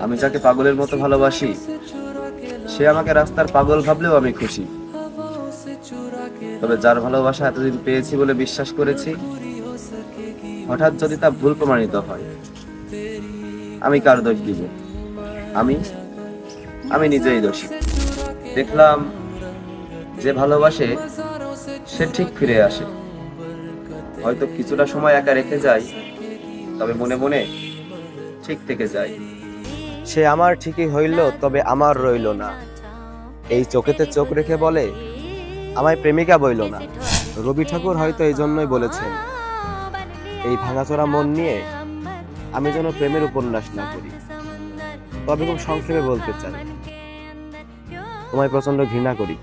আমি যাকে পাগলের মতো ভালোবাসি সে আমাকে রাস্তার পাগল ভাবলেও আমি খুশি। তবে যার ভালোবাসা এতদিন পেয়েছি বলে বিশ্বাস করেছি, হঠাৎ যদি তা ভুল প্রমাণিত হয়, আমি কার দোষ দিব? আমি আমি নিজেই দোষী। দেখলাম যে ভালোবাসে সে ঠিক ফিরে আসে। হয়তো কিছুটা সময় একা রেখে যায়, তবে মনে মনে ঠিক থেকে যায়। সে আমার ঠিকই হইল, তবে আমার রইল না। এই চোখেতে চোখ রেখে বলে আমায় প্রেমিকা বইল না। রবি ঠাকুর হয়তো এই জন্যই বলেছেন, এই ভাঙাচোরা মন নিয়ে আমি যেন প্রেমের উপন্যাস না করি। তবে খুব সংক্ষেপে বলতে চাই, তোমায় প্রচন্ড ঘৃণা করি।